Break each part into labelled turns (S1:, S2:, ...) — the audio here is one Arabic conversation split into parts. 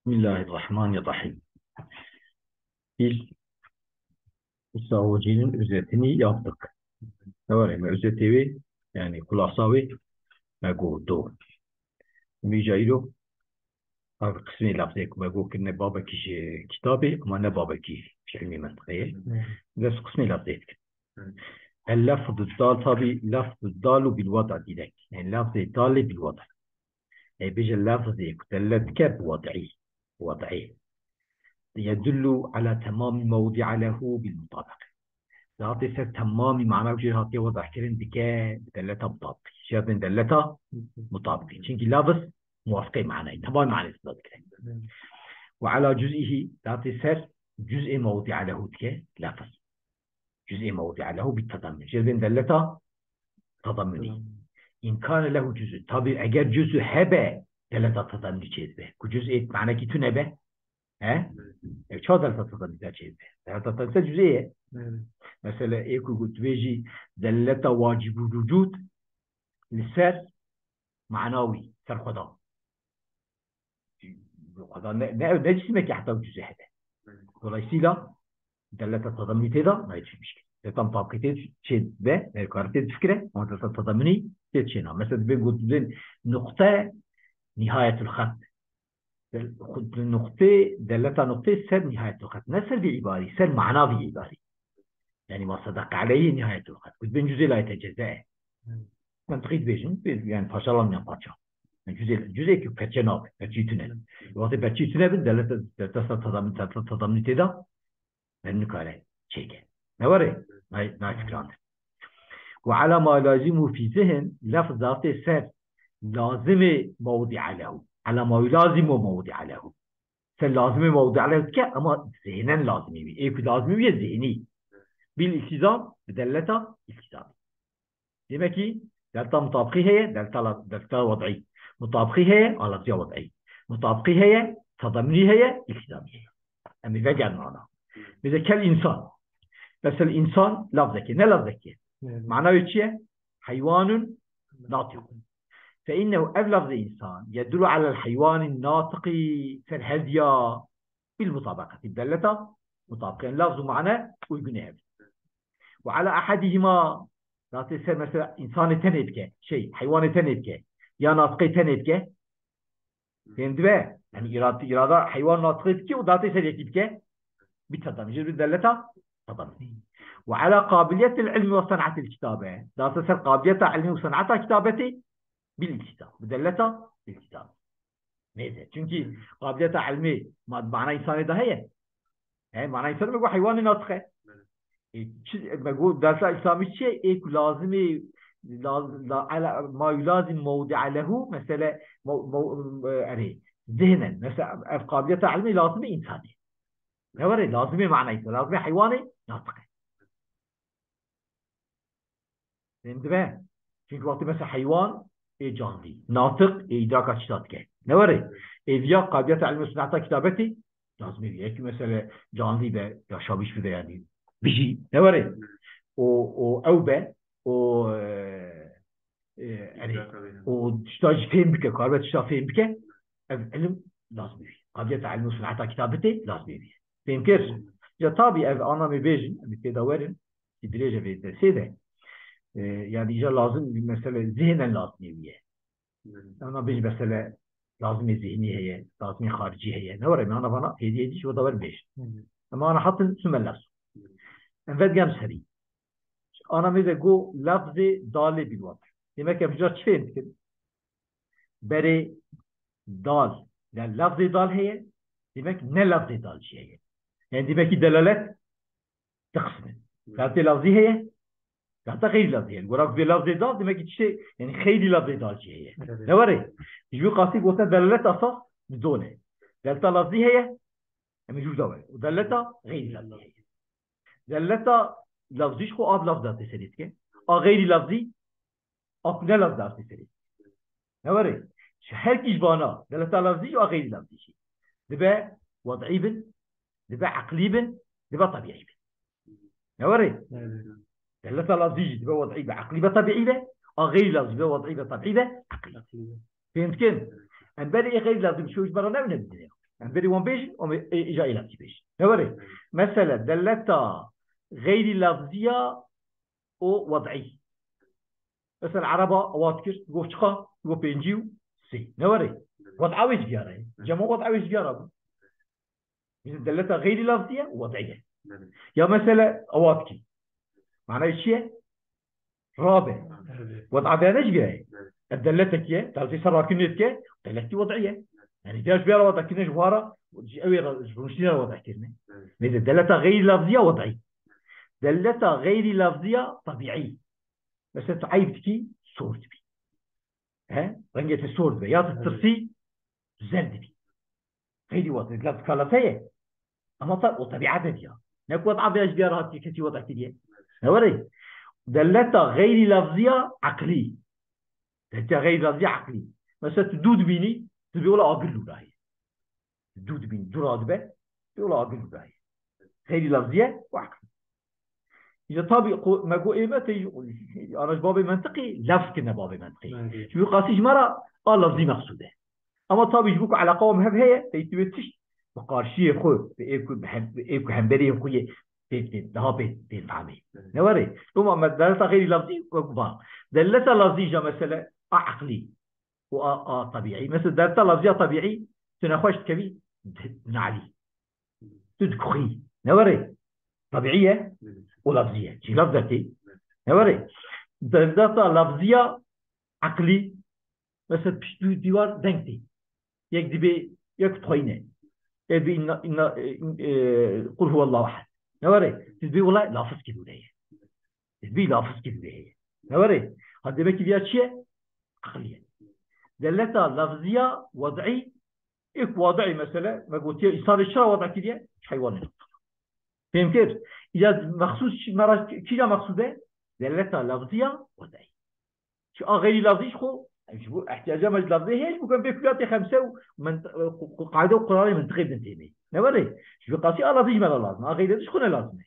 S1: بسم الله الرحمن الرحim. Biz İsa'nın özetini yaptık. Ne var ya özeti yani kulasavi مجهود ميجايلو هذا قسمي لفظي مجهود كنا بابا كيش كتابي ما أنا بابا كي في علمي منطقية بس قسمي لفظي اللفظ الضال طبي لفظ الضال بالوضع ديك يعني لفظ الضال بالوضع يعني بيجي اللفظ دلتك بوضعي يدل على تمام الموضع له بالمطابقة ذاتي سر تمامي معناه وجه هاتي وضع كرين دكا دلتا مطابقة شابن دلتا مطابقة شنكي لافظ موافقة معناه تمام معناه صدق وعلى جزئه ذاتي سر جزء موضع له دكا لافظ جزء موضع له بالتضمن شابن دلتا تضمني إن كان له جزء طبيعي أجر جزء هبة دلتا تضمني شيء كجزء معناه كي تنبه ها شو دلتا تضمني ذا شيء دلتا تنسى جزئية مثلا ايكو قلت بيجي دلتا واجب الوجود لسر معنوي سر خدا خدا نجسمك يحتوي جزء هذا dolayısıyla دلتا تضمني تدا ما يجي مشكلة tam tabkite şey ve karate fikre ama tadamini تشينا مثلا بنقول نقطة نهاية الخط النقطة دلتا نقطة سر نهاية الخط نسر بعباري سر معنوي عباري يعني ما صدق عليه نهاية الخط كنت بين جزء لا يتجزأ منطقي بيجن يعني فاشل من باتشا جزء كي بتشناب بتشيتنا وقت بتشيتنا دلتا تضمن تدا من كاره شيء نوري ناي فكران وعلى ما لازمه في ذهن لفظات سر لازم موضع له على ما يلازم موضع له سر لازم موضع له كا اما ذهنا لازم يبي ايه لازم يبي ذهني بالالتزام بدلتا التزام demek ki delta mutabıkı heye delta vضعي mutabıkı heye alatiye vضعي mutabıkı heye tadamini heye iltizami heye yani vecel mana bize kel insan mesela insan lafzaki ne lafzaki معناه شيء حيوان ناطق فإنه أف لفظ إنسان يدل على الحيوان الناطق في الهدية بالمطابقة الدالة مطابقة لفظ معناه ويقنع وعلى أحدهما ذات مثلا إنسان تنبكه شيء حيوان تنبكه يا ناطقي تنبكه فهمت بقى يعني إرادة حيوان ناطقي بكي وذات يصير يكبكه بالتضمن يجب الدالة تضمن وعلى قابلية العلم وصنعة الكتابة ذات يصير قابلية علم وصنعة كتابته بالالتزام بدالة بالالتزام ماذا çünkü قابلية علمي ما معنى إنسان ده هي معنى إنسان بيقول حيوان ناطقه بقول درس الإسلامي شيء إيه لازمي على ما يلازم موضع له مثلا يعني ذهنا مثلا قابلية علمي لازمي إنساني نوري لازمي معنى إنسان لازمي حيواني ناطقة فهمت بقى؟ çünkü وقت مثلا حيوان إيه جانبي ناطق إيه إدراك أشتاتك نوري إيه فيا قابلية علمي صناعة كتابتي لازمي يعني مثلا جانبي به يا شابيش بده يعني بيجي نوري او به و يعني وتحتاج فهم بك كاربة تشتاج فهم بك علم لازم فيه قابلية علم وصناعة كتابته لازم فيه فهم كيف يا طبيعي أنا مبيجن متدورن في درجة في السيدة يعني جا لازم مثلا ذهنا لازم فيه أنا بيجي مثلا لازم ذهني هي لازم خارجي هي نوري ما أنا بنا هي شو دور بيش أما أنا حاط ثم اللفظ انفد جام سري أنا ميزة لفظ ضال بالوضع demek yapacağız çift كده بري dal yani lafzı dal heye demek ne lafzı dal şey yani demek ki delalet تقسم لفظ lafzı heye hatta غير lafzı yani وراك bir lafzı dal demek ki şey yani خير lafzı dal şey ne var ya يجي قاسي قلت دلالات أساس بدونه دلتا lafzı heye يعني يجوز ده ودلتا غير lafzı heye دلتا lafzı خو ab lafzı تسريت كه غير lafzı أقنع لفظ تسريت نوري هر كيش بانا دلتا لفظي أو غير لفظي شيء دبا وضعي بن دبا عقلي بن دبا طبيعي بن نوري دلتا لفظي دبا وضعي بعقلي بطبيعي بن أو غير لفظي بوضعي بطبيعي بن عقلي فهمت كيف؟ أم بدي غير لفظي شو إيش برا نبي بری وان بیش و ایجا لفظی بیش نوره مثلا دلتا غير لفظية او وضعي مثلا عربة واتكر تقول شقا تقول بينجيو سي نوري وضعويش جارة جمع وضعويش جارة دلتا غير لفظية ووضعية يا مثلا اواتكي معناه الشيء رابع وضع بيانش جاي الدلتك يا تعطي سرعة كنيتك دلتي وضعية يعني جاش بيارا وضع كنيش وارا أوي رمشتين وضع كرنا إذا دلتا غير لفظية وضعي دلتا غير لفظية طبيعي بس تعيبتكي صورت بي ها رنجة الصورت بي يا تترسي زلد بي غير وضع لا تكالسية أما وطبيعة ديا نك وضع بياش بيارا هاتي كتي وضع كديه نوري دلتا غير لفظية عقلي دلتا غير لفظية عقلي مثلا تدود بيني تقول أقل له تدود بيني دراد به تقول أقل له غير لفظية وعقلي إذا طابق ما جو إيه متى أنا باب منطقي لفظ كنا باب منطقي شو قاسيش مرة لفظي مقصودة أما طابق يجبوك على قوم هب هي تيتوتش بقارشية خو بإيكو همبري خوي ده بيت فهمي نوري ثم ما دلتا غير لفظي وقبا دلتا لفظي جا مثلا عقلي طبيعي مثلا دلتا لفظي طبيعي تنخوش كبي نعلي تدكخي نوري طبيعية ولفظية شي لفظتي نوري دلتا لفظية عقلي مثلا بشتو ديوار دنكتي يك دبي يك تخينه يدبي إن قل هو الله أحد نوري تدبي والله لافظ كده هي تدبي لافظ كده هي نوري هذا بكي فيها شيء عقلية دلتا لفظية وضعي إك وضعي مثلا ما قلت إنسان الشرع وضع كده حيوان فهم كيف إذا مخصوص مرة كذا مقصودة دلتا لفظية وضعي شو غير لفظي شو احتياجات لفظية هي ممكن بكلات خمسة ومن قاعدة وقراري من تقريبا تيمي نوري شو قاسي لفظي ما لازم غير شكون لازم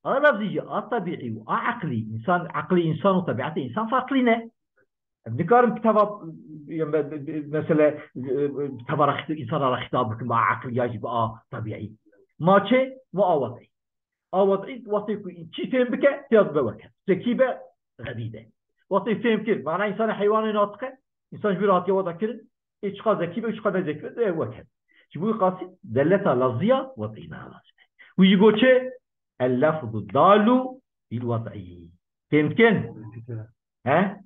S1: لفظي طبيعي وعقلي إنسان عقلي إنسان وطبيعته إنسان فاقلينه ذكر كتاب مثلا تبارك إنسان على خطابك مع عقل يجب طبيعي ما شيء ما وضعي وضعي وضعي شيء فهم بك تيض بوكه تكيبه غديده وضعي فهم كل معناه إنسان حيوان ناطقه إنسان جبرات يوضع كل إيش قاد ذكيبه إيش قاد ذكيبه ده وكه شو قاسي دلتها لفظية وضعي ما لازم ويقول شيء اللفظ الضال للوضعي فهمت ها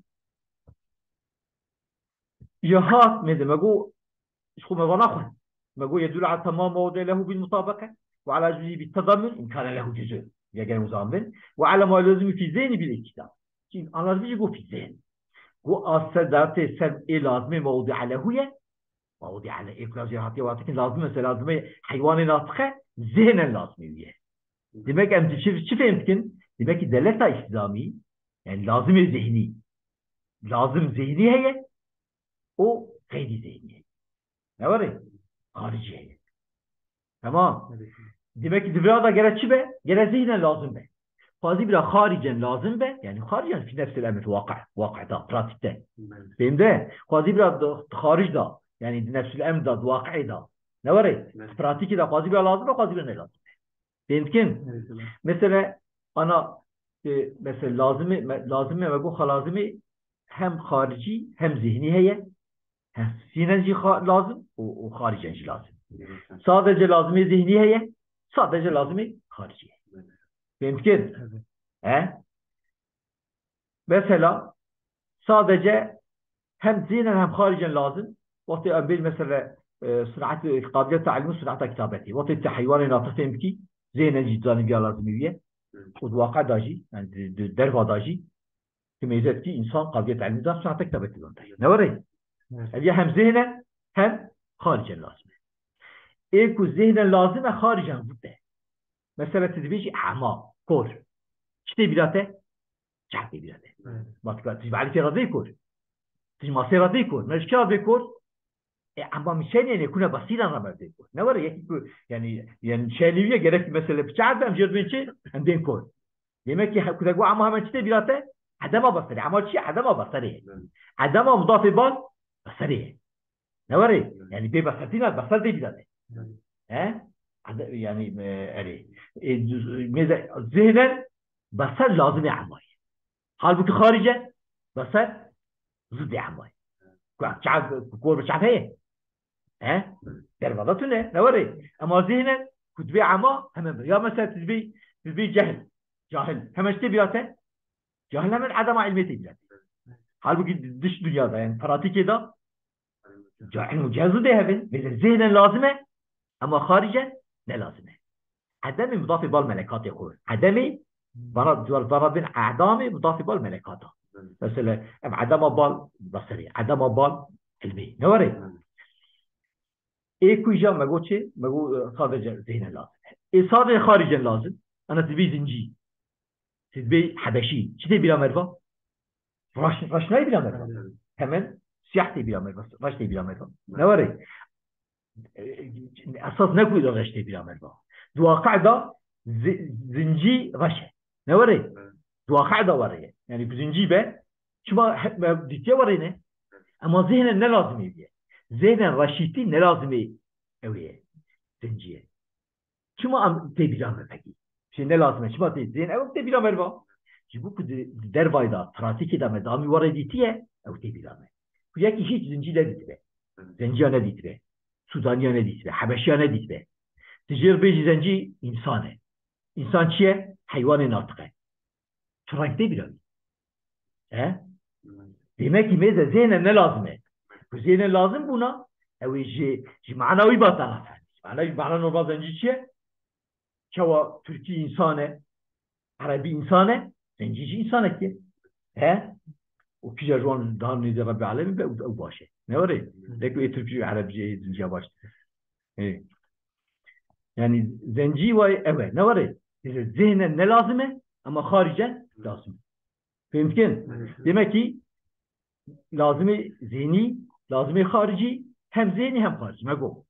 S1: يهات مثل ما جو شو ما بناخذ ما جو يدل على تمام موضع له بالمطابقة وعلى جزء بالتضمن إن كان له جزء يجي مضمن وعلى ما لازم في ذهن بالاكتاب أنا لازم يقول في ذهن هو أصدرت سب لازم موضع له هي موضع على إكلاس يهاتي واتكن لازم حيوان ناطقة ذهنا لازم هي demek أنت شو فهمتكن demek دلالة إسلامي يعني لازم ذهني لازم ذهني هي او غير ذهني نوري خارجي هي تمام demek ki devre da gere çibe gere zihnen lazım be fazla bir harigen lazım be yani harigen fi nefs el-emr vakıda pratikte benim de fazla bir haric da yani nefs el-emr da vakı da nوري pratik da fazla bir lazım da fazla bir ne lazım benimkin mesela ana mesela lazım ve bu lazımı hem harici hem zihni heye sinenci lazım o haricenci lazım sadece lazımı zihni heye sadece lazımı harici mümkün mesela sadece hem zihnen hem haricen lazım وقت أنبيل مثلا صناعة قابلية تعلم صناعة كتابتي وقت التحيوان ناطق فهمكي زينا جدا بيا لازمية والواقع داجي يعني درفا داجي كما يزكي إنسان قابلية تعلم صناعة كتابتي نوري هذه هم ذهنا هم خارجا لازم إيكو ذهنا لازم خارجا بده مثلا تدبيش أعمى كور شتي بلاته شحتي بلاته ما تقدر تجيب على راضي كور تجي ما راضي كور مش كراضي كور أما مشان يعني يكون بصيرا راضي كور نوري يعني شانية جرك مثلا بتشعب أمجد من شيء عندين كور لما كي كذا جو أما هم شتي بلاته عدم بصري عمل شيء عدم بصري عدم مضاف بال بصري نوري يعني ببساطة بصر دي بلاته ها يعني أري ماذا ذهنا بصر لازم عماي حال بك خارجة بصر ضد عماي شعب كور بشعب هي ها دربضتنا نوري أما ذهنا كتبي عما هم يا مثلا تبي جهل جاهل هم ايش تبياته جاهل من عدم علمي تبياته حال بك دش دنيا ده يعني فراتي كده جاهل مجهز ده هبل بس ذهنا لازمه أما خارجة لا لازمه عدمي مضاف بالملكات يقول عدمي بين أعدامي مضاف بالملكات مثلا عدم بال بصري عدم بال علمي نوري إيه كويجا ما قلت شيء ما قول خارج ذهن لازم إيه صار خارج لازم أنا تبي زنجي تبي حبشي شو تبي لا مرفا راش ناي بلا مرفا كمان سياحتي بلا مرفا راش تبي لا مرفا نوري أساس نقول راش تبي لا مرفا واقع ده زنجي رشه نوري واقع ده وريه يعني بزنجي به شو ما بديتي ورينه اما ذهن نه لازم يبيه ذهن رشيتي نه لازم اويه زنجيه شو ما تبي لا مرفقي شيء نه لازم شو ما ذهن او تبي لا مرفا جيبوك در بايدا براتيكي ده مدامي ورديتيه او تبي لا مرفا ياكي هيك زنجي لا ديتبه زنجي انا ديتبه سوداني انا ديتبه حبشي انا ديتبه تجير بيجي زنجي انسانه انسان چیه؟ حیوان ناطقه تو رنگ بیرون demek ki meze zihnen ne lazım bu zihnen lazım buna جي معنوي بطرف معنى normal زنجي چیه؟ كوا تركي انسانه عربي انسانه زنجي انسانه كي وكي جوان دار نيزي ربي العالمين او باشه نوري لكن ايه تركي عربي زنجي باشه يعني زنجي واي اوه نوري ذهنا ne lazımه ama haricen lazım. Mümkün. Demek ki lazımı zihni, lazımı harici hem zihni hem harici. Mego.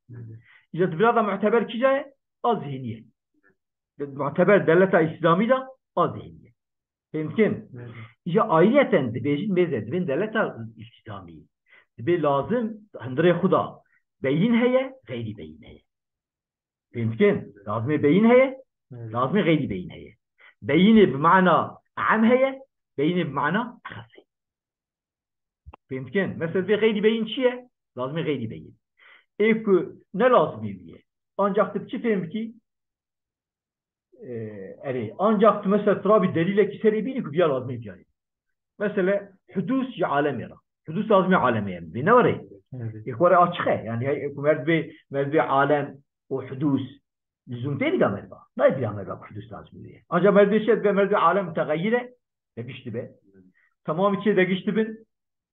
S1: İşte biraz da muteber kişiye az zihniye. Muteber devlete İslami de az zihniye. Mümkün. İşte ayrıyeten dibecin meze dibin devlete İslami. Dibe lazım hındırı Huda beyin heye, gayri beyin heye. Mümkün. Lazımı beyin heye, لازم غيري بين هي بيني بمعنى عام هي بيني بمعنى أخص هي فهمتكن مثلا في غيري بين شيء لازم غيري بين إيه ne lazım diye ancak tıpçı fehmi ki ancak mesela trabi delile ki sebebiyle ki bir lazım diye mesela hudus ya alem yara hudus lazım alem yani bir ne var ya İkbari açık yani merdi alem o hudus لزوم تاني ده مرضى ما يدري عن مرضى بحدوث لازمية أنجا مرضى شيء بمرضى عالم متغيرة دقيشت به تمام شيء دقيشت بن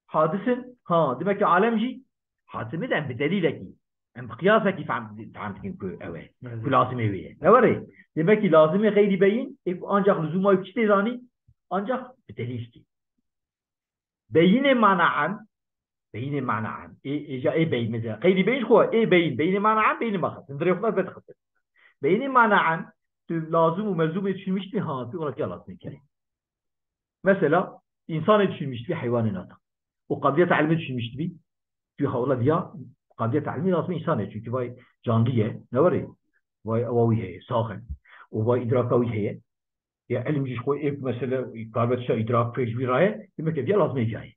S1: حادث ها دمك عالم جي حادث مدام بدليلك أم بقياسك كيف عم تكون كأوه كل لازم يويه نوري دمك لازم غير يبين أنجا لزوم ما يكشت راني أنجا بدليلك بين معنى عن بين معنى عن إيه بين مثلا غير يبين هو إيه بين معنى عن بين ما خص ندري خلاص بتخص بيني معنى لازم وملزوم يتشمش في هذا ولا كي لازم يكلم مثلا إنسان يتشمش في حيوان ناطق وقابلية علمي يتشمش في حول ديا قابلية علمي لازم إنسان يتشمش في جانبية نوري واي أوي هي ساخن وواي إدراكوي هي يا علم جيش خوي إيه مثلا قابلية شيء إدراك فيش بيرايه لما كذا لازم يجاي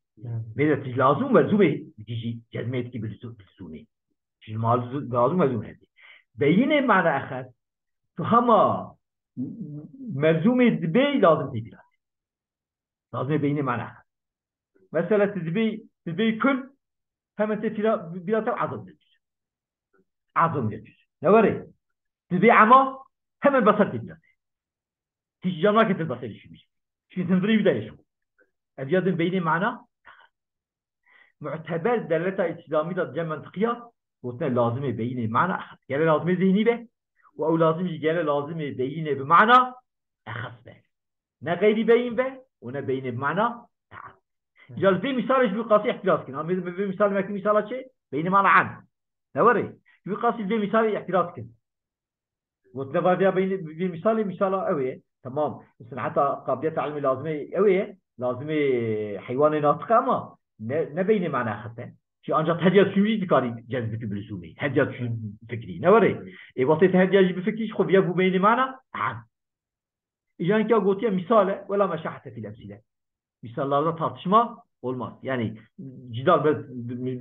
S1: بيدا تيجي لازم ملزوم تيجي جزمة كي بالسوني تيجي لازم ملزوم هذه بينه معنى أخذ فهما ملزوم الدبي لازم تبي لازم بينه معنى أخذ مثلا تدبي كل هم أنت بلا عظم يجوز عظم يجوز نوري تدبي عما هم البصر تبي تيجي جناك البصر يشوف شو تنظري بداية شو أبيض بينه معنى معتبر دلالة إسلامية جمع منطقية قلنا لازم بينه معنى أخذ قال لازم ذهني به أو لازم يجي لازم يبينه بمعنى أخص به نه غير بين به ونا بين بمعنى تعال جال في مثال ايش بيقاسي احتراز كنا في مثال ما في مثال شيء بين معنى عام نوري بيقاسي في مثال احتراز كنا وتنبغى بين مثال قوي تمام بس حتى قابلية علمي لازم قوي لازم حيوان ناطق ما نبين معنى أخذ شي أنجا تهديات سوري تكاري جذبك بالسومي هديات فكري نوري إيه وقت هديات بفكريش خو بيابو بيني معنا عام إجان كا قوتي مثال ولا مشاحة في الأمثلة مثالlarda tartışma olmaz. Yani cidal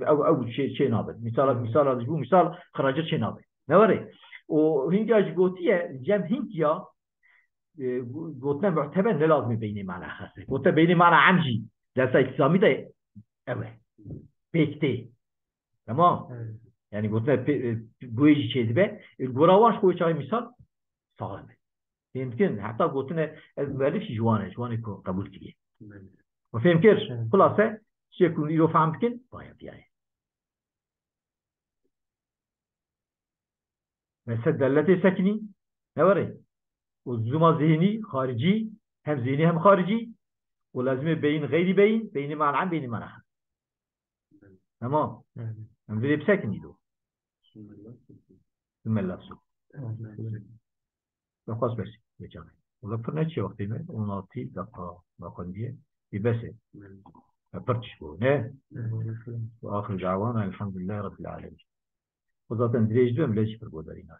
S1: او şey nabet. Misal bu misal kharacat şey nabet. Ne var? O hinci gotiye cem hint ya قلنا معتبر لا لازم بيني معنا خاصة قلت بيني معنا عمجي درس إسلامي ده أوه بيكتي تمام يعني قلنا بويجي شيء ده الجراوان شوي شيء مثال صعب يمكن حتى قلنا المؤلف جوانه قبول كيه ما فهم كيرش خلاصة شيء يكون يلو فهم بكن بايا بياي مثل دلتي سكني نوري والزوم ذهني خارجي هم ذهني هم خارجي ولازم بين غير بين معنى عن بين معنى تمام هم ذي بسكني دو ثم اللفظ خلاص بس بيجامع وذكرنا شيء وقت ما ونعطي دقة باقندية بس برتش بو نه وآخر دعوانا الحمد لله رب العالمين وذات دريج دوم ليش بربو دارينا